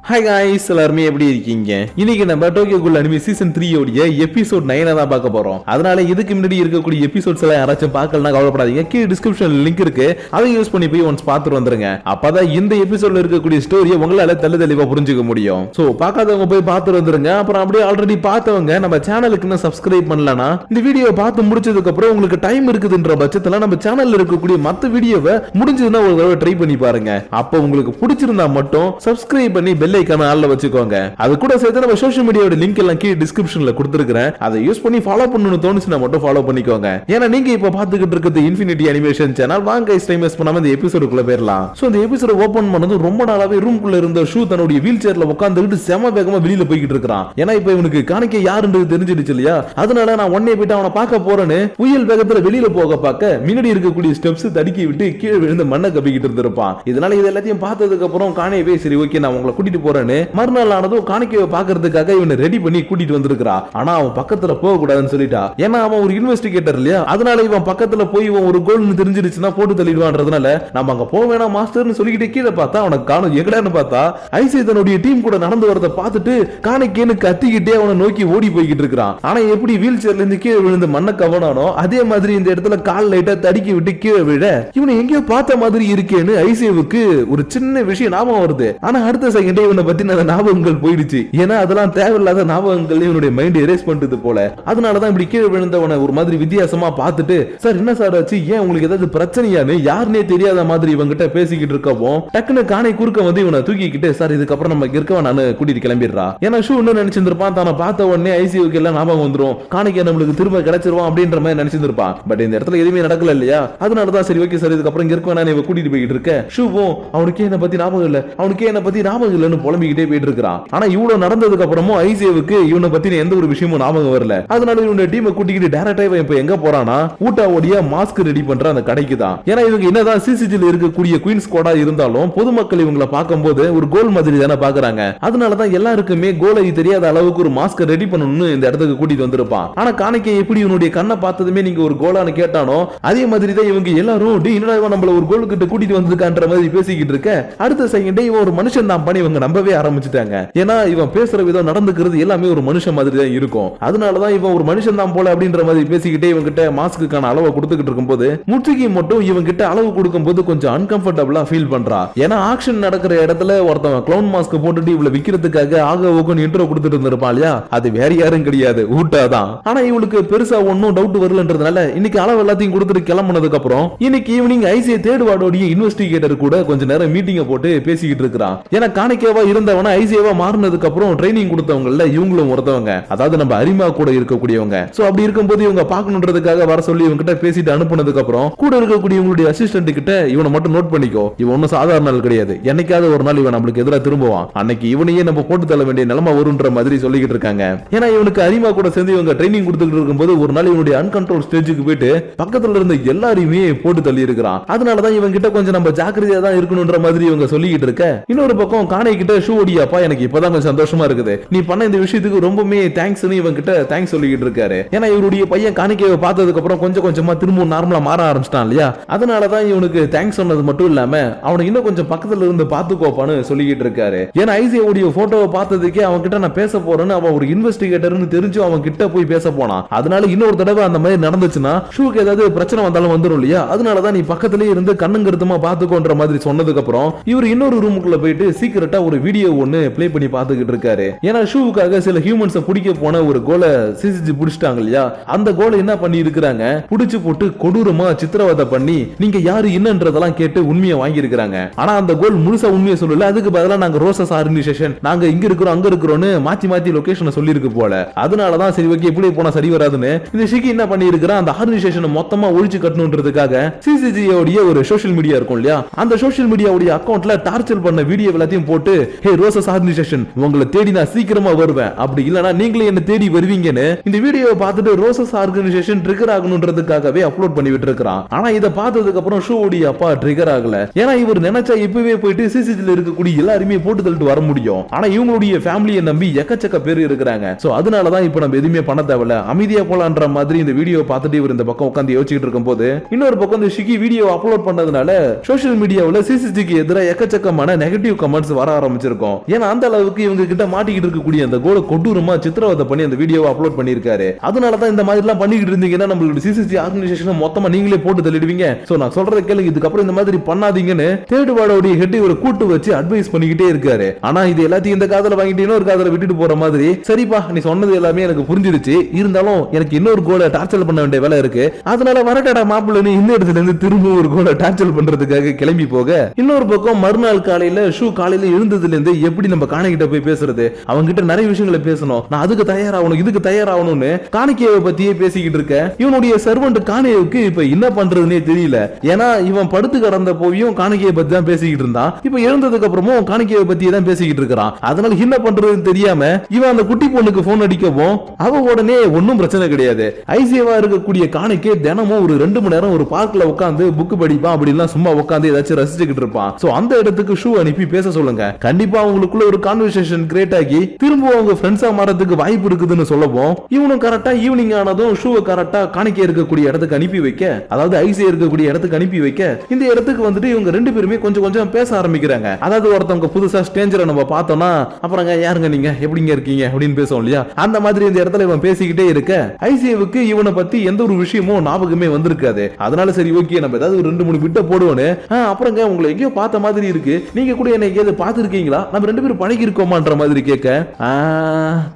Hi guys, எல்லாருமே எப்படி இருக்கீங்க? இன்னைக்கு நம்ம டோக்கியோ கூல் அனிமே சீசன் 3 உடைய எபிசோட் 9 தான் பார்க்க போறோம். அதனால இதுக்கு முன்னாடி இருக்கக்கூடிய எபிசோட்ஸ் எல்லாம் யாராச்சும் பார்க்கலனா கவலைப்படாதீங்க. கீழ டிஸ்கிரிப்ஷன்ல லிங்க் இருக்கு, அதை யூஸ் பண்ணி போய் ஒன்ஸ் பார்த்துட்டு வந்துருங்க. அப்பதான் இந்த எபிசோட்ல இருக்கக்கூடிய ஸ்டோரியை உங்களால தெளிவா புரிஞ்சுக்க முடியும். சோ பார்க்காதவங்க போய் பார்த்துட்டு வந்துருங்க. அப்புறம் அப்படியே ஆல்ரெடி பார்த்தவங்க நம்ம சேனலுக்கு இன்னும் சப்ஸ்கிரைப் பண்ணலனா இந்த வீடியோ பார்த்து முடிச்சதுக்கு அப்புறம் உங்களுக்கு டைம் இருக்குதுன்ற பட்சத்துல நம்ம சேனல்ல இருக்கக்கூடிய மத்த வீடியோவை முடிஞ்சதுன்னா ஒரு தடவை ட்ரை பண்ணி பாருங்க. அப்ப உங்களுக்கு பிடிச்சிருந்தா மட்டும் சப்ஸ்கிரைப் பண்ணி பெல் ஐகானை ஆல்ல வச்சுக்கோங்க. அது கூட சேர்த்து நம்ம சோஷியல் மீடியாவோட லிங்க் எல்லாம் கீழ டிஸ்கிரிப்ஷன்ல கொடுத்திருக்கேன். அதை யூஸ் பண்ணி ஃபாலோ பண்ணனும்னு தோணுச்சுனா மட்டும் ஃபாலோ பண்ணிக்கோங்க. ஏன்னா நீங்க இப்ப பாத்துக்கிட்டு இருக்கிறது இன்ஃபினிட்டி அனிமேஷன் சேனல். வாங்க டைம் வேஸ்ட் பண்ணாம இந்த எபிசோடுக்குள்ள போயிரலாம். சோ இந்த எபிசோட் ஓபன் பண்ணது ரொம்ப நாளாவே ரூம்க்குள்ள இருந்த ஷூ தன்னுடைய வீல் சேர்ல உட்கார்ந்துட்டு செம வேகமா வெளியில போய்கிட்டு இருக்கான். ஏன்னா இப்ப இவனுக்கு காணிக்க யாருன்றது தெரிஞ்சிடுச்சு இல்லையா? அதனால நான் உடனே போயிட்டு அவனை பார்க்க போறேன்னு புயல் வேகத்துல வெளியில பார்க்க முன்னாடி இருக்கக்கூடிய ஸ்டெப்ஸ் தடுக்கி விட்டு கீழே விழுந்து மண்ணை கப்பிக்கிட்டு இருந்திருப்பான். இதனால இது எல்லாத்தையும் பார்த்ததுக்கு அப்புறம் காணியவே சரி ஓகே நான் உங்களை கூட்டிட்டு போறேன்னு மறுநாள் ஆனதும் காணிக்கையை பாக்குறதுக்காக இவனை ரெடி பண்ணி கூட்டிட்டு வந்திருக்கா. ஆனா அவன் பக்கத்துல போக கூடாதுன்னு சொல்லிட்டா. ஏன்னா அவன் ஒரு இன்வெஸ்டிகேட்டர் இல்லையா? அதனால இவன் பக்கத்துல போய் இவன் ஒரு கோல் தெரிஞ்சிருச்சுன்னா போட்டு தள்ளிடுவான்றதுனால நம்ம அங்க போக வேணாம் மாஸ்டர்னு சொல்லிக்கிட்டு கீழே பார்த்தா அவனுக்கு காணும் எங்கடான்னு பார்த்தா ஐசி தன்னுடைய டீம் கூட நடந்து வரத பார்த்துட்டு காணிக்கைன்னு கத்திக்கிட்டே அவனை நோக்கி ஓடி போய்கிட்டு இருக்கான். ஆனா எப்படி வீல் சேர்ல இருந்து கீழே விழுந்து மண்ணை கவனானோ அதே மாதிரி இந்த இடத்துல கால் லைட்டா தடுக்கி விட்டு கீழே விழ இவனை எங்கேயோ பார்த்த மாதிரி இருக்கேன்னு ஐசிவுக்கு ஒரு சின்ன விஷயம் ஞாபகம் வருது. ஆனா அடுத்த செகண்டே இவனை பத்தி ஞாபகங்கள் போயிடுச்சு. ஏன்னா அதெல்லாம் தேவையில்லாத ஞாபகங்கள் இவனுடைய மைண்ட் எரேஸ் பண்ணிட்டு போல. அதனாலதான் இப்படி கீழே விழுந்தவனை ஒரு மாதிரி வித்தியாசமா பார்த்துட்டு சார் என்ன சார் ஆச்சு, ஏன் உங்களுக்கு ஏதாவது பிரச்சனையான்னு யாருனே தெரியாத மாதிரி இவங்கிட்ட பேசிக்கிட்டு இருக்கவும் டக்குன்னு காணை குறுக்க வந்து இவனை தூக்கிக்கிட்டு சார் இதுக்கப்புறம் நம்ம இருக்கவா நான் கூட்டிட்டு கிளம்பிடுறா. ஏன்னா ஷூ என்ன நினைச்சிருப்பான், தானே பார்த்த உடனே ஐசியூக்கு எல்லாம் ஞாபகம் வந்துரும், காணிக்க நம்மளுக்கு திரும்ப கிடைச்சிருவான் அப்படின்ற மாதிரி நினைச்சிருப்பான். பட் இந்த இடத்துல எதுவுமே நடக்கல இல்லையா? அதனாலதான் சரி ஓகே சார் இதுக்கப்புறம் இங்க இருக்க வேணா கூட்டிட்டு போயிட்டு இருக்க. ஷூவும் அவனுக்கே என்ன பத்தி ஞாபகம் இல்ல, அவனுக்கே என்ன பத்தி ஞாபகம் இல்லன்னு புலம்பிக்கிட்டே போயிட்டு இருக்கிறான். ஆனா இவ்வளவு நடந்ததுக்கு அப்புறமும் ஐசிஏவுக்கு இவனை பத்தி எந்த ஒரு விஷயமும் ஞாபகம் வரல. அதனால இவனுடைய டீமை கூட்டிக்கிட்டு டைரக்டா இப்ப எங்க போறானா ஊட்டாவோடைய மாஸ்க் ரெடி பண்ற அந்த கடைக்கு தான். ஏன்னா இவங்க என்னதான் சிசிடில இருக்கக்கூடிய குயின் ஸ்குவாடா இருந்தாலும் பொதுமக்கள் இவங்களை பார்க்கும்போது ஒரு கோல் மாதிரி தானே பாக்குறாங்க. அதனாலதான் எல்லாருக்குமே கோலை தெரியாத அளவுக்கு ஒரு மாஸ்க் ரெடி பண்ணணும்னு இந்த இடத்துக்கு கூட்டிட்டு வந்திருப்பான். ஆனா காணிக்கை எப்படி இவனுடைய கண்ணை பார்த்ததுமே நீங்க ஒரு கோலான்னு கேட்டானோ அதே மாதிரி தான் இவங்க எல்லாரும் என்னடா நம்மள ஒரு கோல் கிட்ட கூட்டிட்டு வந்திருக்கான்ற மாதிரி பேசிக்கிட்டு இருக்க அடுத்த செகண்டே இவன் ஒரு மனுஷன் தான் பண்ணி இவங்க நம்பவே ஆரம்பிச்சுட்டாங்க. ஏன்னா இவன் பேசுற விதம் நடந்துக்கிறது எல்லாமே ஒரு மனுஷன் மாதிரி தான் இருக்கும். அதனாலதான் இவன் ஒரு மனுஷன் தான் போல அப்படின்ற மாதிரி பேசிக்கிட்டே இவங்க கிட்ட மாஸ்க்குக்கான அளவை கொடுத்துக்கிட்டு இருக்கும்போது முற்றுகை மட்டும் இவங்க கிட்ட அளவு கொடுக்கும்போது கொஞ்சம் அன்கம்ஃபர்டபுளா ஃபீல் பண்றா. ஏன்னா ஆக்ஷன் நடக்கிற இடத்துல ஒருத்தவன் கிளவுன் மாஸ்க் போட்டுட்டு இவ்வளவு விக்கிறதுக்காக ஆக ஓகன்னு இன்ட்ரோ கொடுத்துட்டு இருந்திருப்பான் இல்லையா? அது வேற யாரும் கிடையாது, ஊட்டா தான். ஆனா இவளுக்கு பெருசா ஒன்னும் டவுட் வரலன்றதுனால இன்னைக்கு அளவு எல்லாத்தையும் கொடுத்துட்டு கிளம்புனதுக்கு அப்புறம் இன்னைக்கு ஈவினிங் ஐசிஐ தேர்ட் வார்டோடைய இன்வெஸ்டிகேட்டர் கூட கொஞ்ச நேரம் மீட்டிங்க போட்டு பேசிக்கிட்டு இருக்கிறான். ஏன்னா காணிக்கேவா இருந்தவன ஐசிஐவா மாறினதுக்கு அப்புறம் ட்ரைனிங் கொடுத்தவங்கல்ல இவங்களும் ஒருத்தவங்க, அதாவது நம்ம அரிமா கூட இருக்கக்கூடியவங்க. சோ அப்படி இருக்கும்போது இவங்க பார்க்கணுன்றதுக்காக வர சொல்லி இவங்க கிட்ட பேசிட்டு அனுப்புனதுக்கு அப்புறம் கூட இருக்கக்கூடிய இவங்களுடைய அசிஸ்டன்ட் கிட்ட இவனை மட்டும் நோட் பண்ணிக்கோ, இவன் ஒன்னும் சாதாரண ஆள் கிடையாது, என்னைக்காவது ஒரு நாள் இவன் நம்மளுக்கு எதிராக திரும்புவான், அன்னைக்கு இவனையே நம்ம போட்டு தள்ள வேண்டிய நிலைமை வரும்ன்ற மாதிரி சொல்லிக்கிட்டு இருக்காங்க. ஏன்னா இவனுக்கு அரிமா கூட சேர்ந்து இவங்க ட்ரைனிங் கொடுத்துட்டு இருக்கும்போது ஒரு நாள் இவனுடைய அன்கண்ட்ரோல் ஸ்டேஜுக்கு போயிட்டு பக்கத்துல இருந்த எல்லாரையுமே போட்டு தள்ளி இருக்கிறான். அதனாலதான் இவங்க கிட்ட கொஞ்சம் நம்ம ஜாக்கிரதையா தான் இருக்கணும்ன்ற மாதிரி இவங்க சொல்லிக்கிட்டு இருக்க இன்னொரு பக்கம் காணை கிட்ட ஷூ ஓடியாப்பா எனக்கு இப்பதான் கொஞ்சம் சந்தோஷமா இருக்குது, நீ பண்ண இந்த விஷயத்துக்கு ரொம்பவே தேங்க்ஸ்னு இவங்க கிட்ட தேங்க்ஸ் சொல்லிக்கிட்டு இருக்காரு. ஏன்னா இவருடைய பையன் காணிக்கையை பார்த்ததுக்கு அப்புறம் கொஞ்சம் கொஞ்சமா திரும்ப நார்மலா மாற ஆரம்பிச்சிட்டான் இல்லையா? அதனாலதான் இவனுக்கு தேங்க்ஸ் சொன்னது மட்டும் இல்லாம அவனுக்கு இன்னும் கொஞ்சம் பக்கத்துல இருந்து பாத்துக்கோப்பான்னு சொல்லிக்கிட்டு இருக்காரு. ஏன்னா ஐசிஐ போட்டோவை பார்த்ததுக்கே அவன் கிட்ட நான் பேச போறேன்னு அவன் ஒரு இன்வெஸ்டிகேட்டர்னு தெரிஞ்சு அவன் கிட்ட போய் பேச போனான். அதனால இன்னொரு தடவை அந்த மாதிரி நடந்துச்சுன்னா ஷூக்கு ஏதாவது பிரச்சனை வந்தாலும் வந்துடும் இல்லையா? அதனாலதான் நீ பக்கத்திலேயே இருந்து கண்ணுங்கருத்துமா பாத்துக்கோன்ற மாதிரி சொன்னதுக்கு அப்புறம் இவர் இன்னொரு ரூமுக்குள்ள போயிட்டு சீக்கிரட்டா ஒரு வீடியோ ஒன்னு பிளே பண்ணி பாத்துக்கிட்டு இருக்காரு. ஏன்னா ஷூவுக்காக சில ஹியூமன்ஸ் பிடிக்க போன ஒரு கோலை சிசிஜி புடிச்சிட்டாங்க இல்லையா? அந்த கோலை என்ன பண்ணி இருக்கிறாங்க, புடிச்சு போட்டு கொடூரமா சித்திரவதை பண்ணி நீங்க யாரு என்னன்றதெல்லாம் கேட்டு உண்மையை வாங்கி இருக்கிறாங்க. ஆனா அந்த கோல் முழுசா உண்மையை சொல்லல, அதுக்கு பதிலா நாங்க ரோசஸ் ஆர்கனைசேஷன் நாங்க இங்க இருக்கிறோம் அங்க இருக்கிறோம்னு மாத்தி லொகேஷனை சொல்லி இருக்கு போல. அதனாலதான் சரி ஓகே இப்படி போனா சரி வராதுன்னு இந்த ஷிகி என்ன பண்ணி இருக்கிறான், அந்த ஆர்கனைசேஷனை மொத்தமா ஒழிச்சு கட்டணும்ன்றதுக்காக சிசிஜியோட ஒரு சோஷியல் மீடியா இருக்கும் இல்லையா? அந்த சோஷியல் மீடியாவுடைய அக்கவுண்ட்ல டார்ச்சர் பண்ண வீடியோ எல்லாத்தையும் போட்டு ஹே ரோசஸ் ஆர்கனைசேஷன் உங்களை தேடி நான் சீக்கிரமா வருவேன், அப்படி இல்லனா நீங்களே என்ன தேடி வருவீங்கன்னு இந்த வீடியோவை பார்த்துட்டு ரோசஸ் ஆர்கனைசேஷன் ட்ரிகர் ஆகணும்ன்றதுக்காகவே அப்லோட் பண்ணி விட்டுருக்கான். ஆனா இத பார்த்ததுக்கு அப்புறம் ஷூவுடைய அப்பா ட்ரிகர் ஆகல. ஏன்னா இவர் நினைச்சா இப்பவே போயிட்டு சிசிஜில இருக்கக்கூடிய எல்லாருமே போட்டு தள்ளிட்டு வர முடியும். ஆனா இவங்களுடைய ஃபேமிலியை நம்பி எக்கச்சக்க பேர் இருக்கிறாங்க. சோ அதனாலதான் இப்ப நம்ம எதுவுமே பண்ண தேவையில்ல, அமைதியா போலான்ற மாதிரி இந்த வீடியோ பார்த்துட்டு இவர் இந்த பக்கம் உட்காந்து யோசிச்சுட்டு இருக்கும்போது இன்னொரு பக்கம் இந்த ஷிகி வீடியோ அப்லோட் பண்ணதுனால சோஷியல் மீடியாவில் சிசிஜிக்கு எதிராக எக்கச்சக்கமான நெகட்டிவ் கமெண்ட்ஸ் வர ஆரம்பிச்சு. ஆரம்பிச்சிருக்கோம். ஏன்னா அந்த அளவுக்கு இவங்க கிட்ட மாட்டிக்கிட்டு இருக்கக்கூடிய அந்த கோலை கொடூரமா சித்திரவதை பண்ணி அந்த வீடியோவை அப்லோட் பண்ணிருக்காரு. அதனாலதான் இந்த மாதிரி எல்லாம் பண்ணிக்கிட்டு இருந்தீங்கன்னா நம்மளோட சிசிசி ஆர்கனைசேஷன் மொத்தமா நீங்களே போட்டு தள்ளிடுவீங்க. சோ நான் சொல்றத கேளுங்க, இதுக்கப்புறம் இந்த மாதிரி பண்ணாதீங்கன்னு தேர்ட் வார்டோட ஹெட் ஒரு கூட்டு வச்சு அட்வைஸ் பண்ணிக்கிட்டே இருக்காரு. ஆனா இது எல்லாத்தையும் இந்த காதல வாங்கிட்டு இன்னொரு காதல விட்டுட்டு போற மாதிரி, சரிப்பா நீ சொன்னது எல்லாமே எனக்கு புரிஞ்சிருச்சு, இருந்தாலும் எனக்கு இன்னொரு கோலை டார்ச்சர் பண்ண வேண்டிய வேலை இருக்கு, அதனால வரட்டடா மாப்பிள்ளன்னு இந்த இடத்துல இருந்து திரும்ப ஒரு கோலை டார்ச்சர் பண்றதுக்காக கிளம்பி போக, இன்னொரு பக்கம் மறுநாள் காலையில ஷூ காலையில எழுந்ததுல இருந்து எப்படி நம்ம காணிக்கிட்ட போய் பேசுறது, அவங்க கிட்ட நிறைய விஷயங்களை பேசணும், நான் அதுக்கு தயாராகணும் இதுக்கு தயாராகணும்னு காணிக்கையை பத்தியே பேசிக்கிட்டு இருக்க இவனுடைய சர்வெண்ட் காணியவுக்கு இப்ப என்ன பண்றதுன்னே தெரியல. ஏன்னா இவன் படுத்து கடந்த போயும் காணிக்கையை பத்தி தான் பேசிக்கிட்டு இருந்தான், இப்ப எழுந்ததுக்கு அப்புறமும் காணிக்கையை பத்தி தான் பேசிக்கிட்டு இருக்கிறான். அதனால என்ன பண்றதுன்னு தெரியாம இவன் அந்த குட்டி பொண்ணுக்கு போன் அடிக்கவும் அவ உடனே ஒன்னும் பிரச்சனை கிடையாது, ஐசியவா இருக்கக்கூடிய காணிக்கை தினமும் ஒரு 2 மணி நேரம் ஒரு பார்க்ல உட்காந்து புக் படிப்பான், அப்படிலாம் சும்மா உட்காந்து ஏதாச்சும் ரசிச்சுக்கிட்டு இருப்பான். சோ அந்த இடத்துக்கு ஷூ அனுப்பி பேச சொல்லுங்க, கண்டிப்பா அவங்களுக்குள்ள ஒரு கான்வர்சேஷன் கிரியேட் ஆகி திரும்ப அவங்க ஃப்ரெண்ட்ஸா மாறதுக்கு வாய்ப்பு இருக்குதுன்னு சொல்லவும் இவனும் கரெக்டா ஈவினிங் ஆனதும் ஷூவை கரெக்டா காணிக்கை இருக்கக்கூடிய இடத்துக்கு அனுப்பி வைக்க, அதாவது ஐசியா இருக்கக்கூடிய இடத்துக்கு அனுப்பி வைக்க, இந்த இடத்துக்கு வந்துட்டு இவங்க 2 பேருமே கொஞ்சம் கொஞ்சம் பேச ஆரம்பிக்கிறாங்க. அதாவது ஒருத்தவங்க புதுசா ஸ்ட்ரேஞ்சரை நம்ம பார்த்தோம்னா அப்புறங்க யாருங்க நீங்க எப்படிங்க இருக்கீங்க அப்படின்னு பேசுவோம் இல்லையா, அந்த மாதிரி இந்த இடத்துல இவன் பேசிக்கிட்டே இருக்க ஐசியாவுக்கு இவனை பத்தி எந்த ஒரு விஷயமும் ஞாபகமே வந்திருக்காது. அதனால சரி ஓகே நம்ம ஏதாவது ஒரு 2-3 பிட்ட போடுவோன்னு, அப்புறங்க உங்களை எங்கேயோ பார்த்த மாதிரி இருக்கு, நீங்க கூட என்ன எங்கேயாவது பார்த்திருக்கீங்களா, நம்ம 2 பேரும் பழகி இருக்கோமான்ற மாதிரி கேட்க,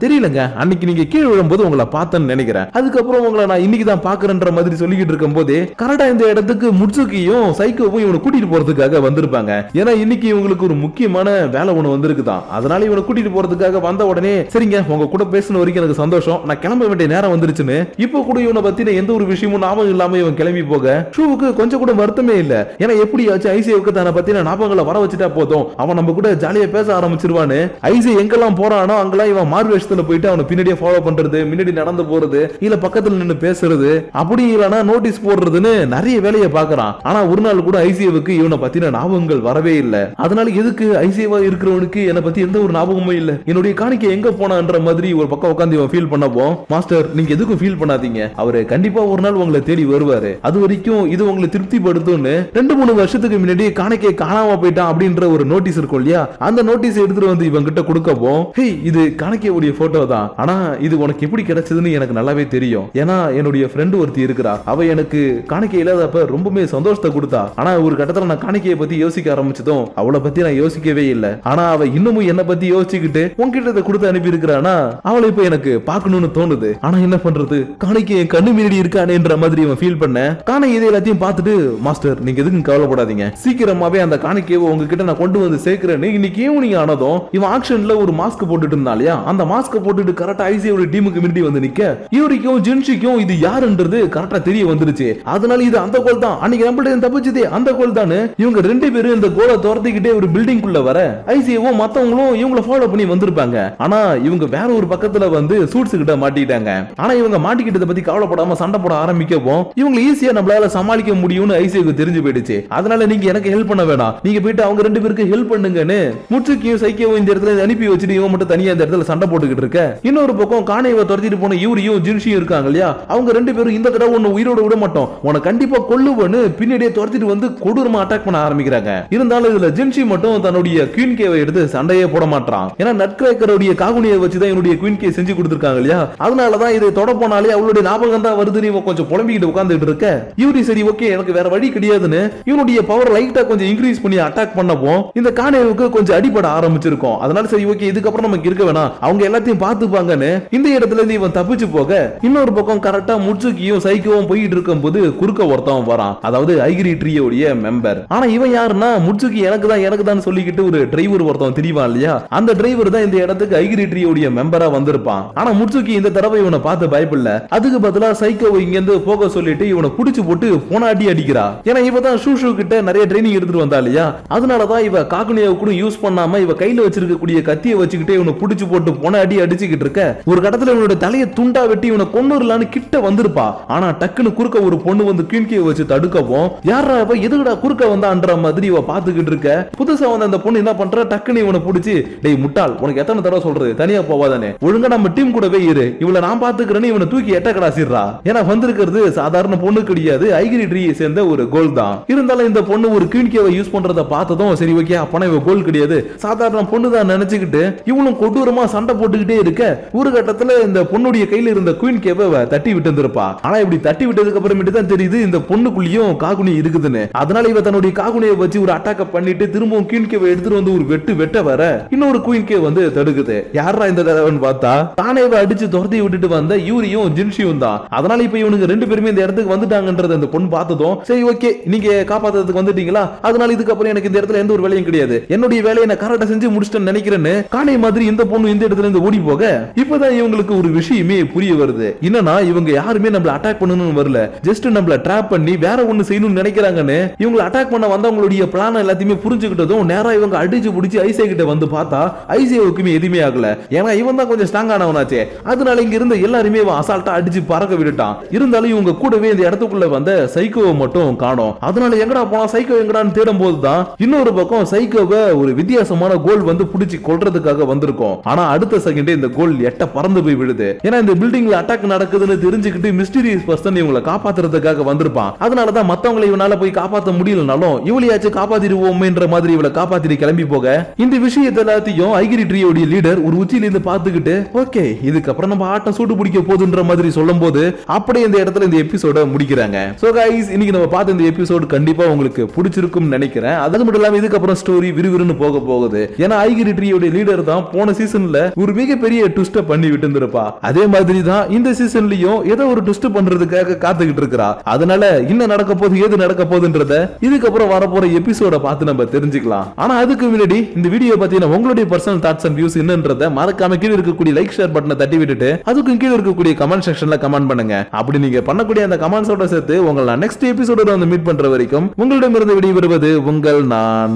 தெரியலங்க அன்னைக்கு நீங்க கீழே விழும்போது உங்களை பார்த்தேன்னு நினைக்கிறேன், அதுக்கப்புறம் உங்களை நான் இன்னைக்கு தான் பாக்குறேன்ற மாதிரி சொல்லிக்கிட்டு இருக்கும் போது கரெக்டா இந்த இடத்துக்கு முட்சுக்கியும் சைக்கோவும் இவனை கூட்டிட்டு போறதுக்காக வந்திருப்பாங்க. ஏன்னா இன்னைக்கு இவங்களுக்கு ஒரு முக்கியமான வேலை ஒண்ணு வந்திருக்குதான், அதனால இவனை கூட்டிட்டு போறதுக்காக வந்த உடனே சரிங்க உங்க கூட பேசின வரைக்கும் எனக்கு சந்தோஷம், நான் கிளம்ப வேண்டிய நேரம் வந்துருச்சுன்னு இப்ப கூட இவனை பத்தின எந்த ஒரு விஷயமும் ஞாபகம் இல்லாம இவன் கிளம்பி போக ஷூவுக்கு கொஞ்சம் கூட வருத்தமே இல்ல. ஏன்னா எப்படியாச்சும் ஐசியாவுக்கு தன்னை பத்தின ஞாபகங்களை வர வச்சுட்டா போதும், அவன் நம்ம கூட ஜாலியா பேச ஆரம்பிச்சிருவான்னு. ஐசி எங்கெல்லாம் போறானோ அங்கெல்லாம் இவன் மார்வேஷத்துல போயிட்டு அவனை பின்னாடியே ஃபாலோ பண்றது, முன்னாடி நடந்து போறது, இல்ல பக்கத்துல நின்னு பேசுறது, அப்படி இல்லனா நோட்டீஸ் போடுறதுன்னு நிறைய வேலையை பாக்குறான். ஆனா ஒரு நாள் கூட ஐசியாவுக்கு இவனை பத்தின ஞாபகங்கள் வரவே இல்ல. அதனால எதுக்கு ஐசியாவா இருக்கிறவனுக்கு என்னை பத்தி எந்த ஒரு ஞாபகமும் இல்ல, என்னுடைய காணிக்கை எங்க போனான்ற மாதிரி ஒரு பக்கம் உட்காந்து இவன் ஃபீல் பண்ணப்போ, மாஸ்டர் நீங்க எதுக்கும் ஃபீல் பண்ணாதீங்க, அவரு கண்டிப்பா ஒரு நாள் உங்களை தேடி வருவாரு, அது வரைக்கும் இது உங்களை திருப்திப்படுத்தும்னு 2-3 வருஷத்துக்கு முன்னாடி காணிக்கை காணாம போயிட்டான் அப்படின்ற ஒரு நோட்டீஸ் இருக்கும் இல்லையா, அந்த நோட்டீஸ் எடுத்துட்டு வந்து இவன் கிட்ட கொடுக்கப்போ, ஹே இது காணிக்கையுடைய போட்டோ தான், ஆனா இது உனக்கு எப்படி கிடைச்சதுன்னு எனக்கு நல்லாவே தெரியும், ஏன்னா என்னுடைய ஃப்ரெண்ட் ஒருத்தி இருக்கிறா, அவ எனக்கு காணிக்கை இல்லாதப்ப ரொம்பவே சந்தோஷத்தை கொடுத்தா, ஆனா ஒரு கட்டத்துல நான் காணிக்கையை பத்தி யோசிக்க ஆரம்பிச்சதும் அவளை பத்தி நான் யோசிக்கவே இல்லை, ஆனா அவ இன்னமும் என்ன பத்தி யோசிச்சுக்கிட்டு உன்கிட்ட கொடுத்து அனுப்பி இருக்கிறானா, அவளை இப்ப எனக்கு பார்க்கணும்னு தோணுது, ஆனா என்ன பண்றது காணிக்கை என் கண்ணு மீறி இருக்கானேன்ற மாதிரி இவன் ஃபீல் பண்ண, காணிக்கை இதை எல்லாத்தையும் பார்த்துட்டு மாஸ்டர் நீங்க எதுக்கும் கவலைப்படாதீங்க, சீக்கிரமாவே அந்த காணிக்கையை உங்ககிட்ட நான் கொண்டு வந்து சேர்க்கிறேன்னு இன்னைக்கு ஈவினிங் ஆனதும் இவன் ஆக்ஷன்ல ஒரு மாஸ்க் போட்டுட்டு இருந்தா இல்லையா, அந்த மாஸ்க் போட்டுட்டு கரெக்டா ஐசியோட டீமுக்கு முன்னாடி வந்து நிக்க யூரிக்கும் ஜின்ஷிக்கும் இது யாருன்றது கரெக்டா தெரிய வந்துருச்சு. அதனால இது அந்த கோல் தான், அன்னைக்கு நம்மள்ட்ட தப்பிச்சதே அந்த கோல் தான். இவங்க 2 பேரும் இந்த கோலை துரத்திக்கிட்டே ஒரு பில்டிங் குள்ள வர ஐசியோவும் மத்தவங்களும் இவங்களை ஃபாலோ பண்ணி வந்திருப்பாங்க. ஆனா இவங்க வேற ஒரு பக்கத்துல வந்து சூட்ஸ் கிட்ட மாட்டிட்டாங்க. ஆனா இவங்க மாட்டிக்கிட்டத பத்தி கவலைப்படாம சண்டை போட ஆரம்பிக்கவும் இவங்க ஈஸியா நம்மளால சமாளிக்க முடியும்னு ஐசியோக்கு தெரிஞ்சு போயிடுச்சு. அதனால நீங்க எனக்கு ஹெல்ப் பண்ண வேணாம், நீங்க போயிட்டு அவங்க 2 பேருக்கு ஹெல்ப் பண்ணுங்கன்னு முட்சுக்கியும் சைக்கியவும் இந்த இடத்துல அனுப்பி வச்சுட்டு இவன் மட்டும் தனியா இந்த இடத்துல சண்டை போட்டுக்கிட்டு இருக்க, இன்னொரு பக்கம் காணையை துரத்திட்டு போன யூரியும் ஜின்ஷியும் இருக்காங்க இல்லையா, அவங்க 2 பேரும் இந்த தடவை ஒன்னு உயிரோட விட மாட்டோம் உன கண்டிப்பா கொல்லுவன்னு பின்னாடியே துரத்திட்டு வந்து கொடூரமா அட்டாக் பண்ண ஆரம்பிக்கிறாங்க. இருந்தாலும் இதுல ஜின்ஷி மட்டும் தன்னுடைய குயின் கேவை எடுத்து சண்டையே போட மாட்டான், ஏன்னா நட்கிரேக்கருடைய காகுனியை வச்சுதான் என்னுடைய குயின் கே செஞ்சு கொடுத்திருக்காங்க இல்லையா, அதனாலதான் இதை தொட போனாலே அவளுடைய ஞாபகம் தான் வருது, நீ கொஞ்சம் புலம்பிக்கிட்டு உட்கார்ந்துட்டு இருக்க. யூரி சரி ஓகே எனக்கு வேற வழி கிடையாதுன்னு இவனுடைய பவர் லைட்டா கொஞ்சம் இன்க்ரீஸ் பண்ணி அட்டாக் பண்ணப்போ இந்த காணேவுக்கு கொஞ்சம் அடிபட ஆரம்பிச்சிருக்கும். அதனால சரி ஓகே இதுக்கப்புறம் நமக்கு இருக்க வேணாம், அவங்க எல்லாத்தையும் பார்த்துப்பாங்கன்னு இந்த இடத்துல இருந்து இவன் தப்பிச்சு போக, இன்னொரு பக்கம் கரெக்டா முட்சுக்கியும் சைக்கோவும் போயிட்டு இருக்கும் போது குறுக்க ஒருத்தவன் வரான், அதாவது ஐகிரி ட்ரீயோடைய மெம்பர். ஆனா இவன் யாருன்னா முட்சுக்கி எனக்கு தான் சொல்லிக்கிட்டு ஒரு டிரைவர் ஒருத்தவன் தெரியவான் இல்லையா, அந்த டிரைவர் தான் இந்த இடத்துக்கு ஐகிரி ட்ரீயோடைய மெம்பரா வந்திருப்பான். ஆனா முட்சுக்கி இந்த தடவை இவனை பார்த்து பயப்படல, அதுக்கு பதிலா சைக்கோவை இங்க இருந்து போக சொல்லிட்டு இவனை புடிச்சு போட்டு போனாடி அடிக்கிறா. ஏன்னா இவ தான் ஷூ கிட்ட நிறைய ட்ரைனிங் எடுத்துட்டு வந்தா இல்லையா, அதனாலதான் இவ காகுனியாவை கூட யூஸ் பண்ணாம இவ கையில வச்சிருக்கக்கூடிய கத்தியை வச்சுக்கிட்டே இவனை புடிச்சு போட்டு போனாடி அடிச்சுக்கிட்டு இருக்க, ஒரு கட்டத்துல இவனோட தலையை துண்டா வெட்டி இவனை கொன்னுறலான்னு கிட்ட வந்திருப்பா. ஆனா டக்குன்னு குறுக்க ஒரு பொண்ணு வந்து குயின்கியை வச்சு தடுக்கவும் யாரா இவ எதுக்குடா குறுக்க வந்தான்ற மாதிரி இவ பாத்துக்கிட்டு இருக்க, புதுசா வந்து அந்த பொண்ணு என்ன பண்ற டக்குன்னு இவனை புடிச்சு டேய் முட்டாள் உனக்கு எத்தனை தடவை சொல்றது தனியா போவாதானே, ஒழுங்கா நம்ம டீம் கூடவே இரு, இவளை நான் பாத்துக்கிறேன்னு இவனை தூக்கி எட்ட கடாசிடுறா. ஏன்னா வந்திருக்கிறது சாதாரண பொண்ணு கிடையாது, ஐகிரி ட்ரீயை சேர்ந்த ஒரு கோல் தான். இருந்தாலும் இந்த பொண்ணு ஒரு குயின்கியை யூஸ் பண்றத பார்த்ததும் சரி ஓகே அப்பனா இவ கோல் கிடையாது முடியாது, சாதாரண பொண்ணுதான் நினைச்சுக்கிட்டு இவனும் கொடூரமா சண்டை போட்டுக்கிட்டே இருக்க ஒரு கட்டத்துல இந்த பொண்ணுடைய கையில இருந்த குயின் கேவை தட்டி விட்டு இருந்திருப்பா. ஆனா இப்படி தட்டி விட்டதுக்கு அப்புறமேட்டு தான் தெரியுது இந்த பொண்ணுக்குள்ளேயும் காகுனி இருக்குதுன்னு. அதனால இவ தன்னுடைய காகுனியை வச்சு ஒரு அட்டாக்க பண்ணிட்டு திரும்பவும் குயின் கேவை எடுத்துட்டு வந்து ஒரு வெட்ட வர இன்னொரு குயின் கேவ் வந்து தடுக்குது. யாரா இந்த தடவைன்னு பார்த்தா தானே அடிச்சு துரத்தி விட்டுட்டு வந்த யூரியும் ஜின்ஷியும் தான். அதனால இப்ப இவனுக்கு ரெண்டு பேருமே இந்த இடத்துக்கு வந்துட்டாங்கன்றது அந்த பொண்ணு பார்த்ததும் சரி ஓகே நீங்க காப்பாத்துறதுக்கு வந்துட்டீங்களா, அதனால இதுக்கப்புறம் எனக்கு இந்த இடத்துல எந்த ஒரு வேலையும் கிடையாது, என்னுடைய வேலையை நான் கரெக்டா செஞ்சு முடிச்சிட்டேன்னு நினைக்கிறேன்னு காணை மாதிரி இந்த பொண்ணு இந்த இடத்துல இருந்து ஓடி போக இப்பதான் இவங்களுக்கு ஒரு விஷயமே புரிய வருது. என்னன்னா இவங்க யாருமே நம்மள அட்டாக் பண்ணணும்னு வரல, ஜஸ்ட் நம்மள ட்ராப் பண்ணி வேற ஒண்ணு செய்யணும்னு நினைக்கிறாங்கன்னு இவங்களை அட்டாக் பண்ண வந்தவங்களுடைய பிளான் எல்லாத்தையுமே புரிஞ்சுக்கிட்டதும் நேரா இவங்க அடிச்சு பிடிச்சி ஐசே கிட்ட வந்து பார்த்தா ஐசேவுக்குமே எதுவுமே ஆகல. ஏன்னா இவன் தான் கொஞ்சம் ஸ்ட்ராங் ஆனவனாச்சே, அதனால இங்க இருந்த எல்லாருமே அசால்ட்டா அடிச்சு பறக்க விட்டுட்டான். இருந்தாலும் இவங்க கூடவே இந்த இடத்துக்குள்ள வந்த சைக்கோவை மட்டும் காணோம். அதனால எங்கடா போனா சைக்கோ எங்கடான்னு தேடும் போதுதான் இன்னொரு பக்கம் சைக்கோவை ஒரு வித்தியாசமான கோல் வந்து புடிச்சு கொல்றதுக்காக வந்திருக்கும். ஆனா அடுத்த செகண்டே இந்த கோல் எட்ட பறந்து போய் விடுது. ஏன்னா இந்த பில்டிங்ல அட்டாக் நடக்குதுன்னு தெரிஞ்சுக்கிட்டு மிஸ்டீரியஸ் பர்சன் இவங்களை காப்பாத்துறதுக்காக வந்திருப்பான். அதனாலதான் மத்தவங்களை இவனால போய் காப்பாற்ற முடியலனாலும் இவளையாச்சும் காப்பாத்திடுவோம்ன்ற மாதிரி இவளை காப்பாத்திட்டு கிளம்பி போக இந்த விஷயத்தை எல்லாத்தையும் ஐகிரி ட்ரீயோட லீடர் ஒரு உச்சியில இருந்து பாத்துக்கிட்டு ஓகே இதுக்கப்புறம் நம்ம ஆட்டம் சூடு பிடிக்க போதுன்ற மாதிரி சொல்லும் போது அப்படியே இந்த இடத்துல இந்த எபிசோட முடிக்கிறாங்க. சோ கைஸ் இன்னைக்கு நம்ம பார்த்த இந்த எபிசோட் கண்டிப்பா உங்களுக்கு பிடிச்சிருக்கும் நினைக்கிறேன். அது மட்டும் இல்லாம இதுக்கப்புறம் ஸ்டோரி விறுவிறுன்னு போக போகுது. ஏன்னா ஐகிரி ட்ரீயோட லீடர் தான் போன சீசன்ல ஒரு மிகப்பெரிய ட்விஸ்ட் பண்ணி விட்டு இருந்திருப்பா. அதே மாதிரி தான் இந்த சீசன்லயும் ஏதோ ஒரு ட்விஸ்ட் பண்றதுக்காக காத்துக்கிட்டு இருக்கா. அதனால என்ன நடக்க போகுது ஏது நடக்க போகுதுன்றத இதுக்கப்புறம் வரப்போற எபிசோட பார்த்து நம்ம தெரிஞ்சுக்கலாம். ஆனா அதுக்கு முன்னாடி இந்த வீடியோ பத்தின உங்களுடைய பர்சனல் தாட்ஸ் அண்ட் வியூஸ் என்னன்றத மறக்காம கீழ இருக்கக்கூடிய லைக் ஷேர் பட்டனை தட்டி விட்டுட்டு அதுக்கும் கீழ இருக்கக்கூடிய கமெண்ட் செக்ஷன்ல கமெண்ட் பண்ணுங்க. அப்படி நீங்க பண்ணக்கூடிய அந்த கமெண்ட்ஸோட சேர்த்து உங்களை நெக்ஸ்ட் எபிசோட வந்து மீட் பண்ற வரைக்கும் உங்களிடமிருந்து விடைபெறுவது உங்கள் நான்.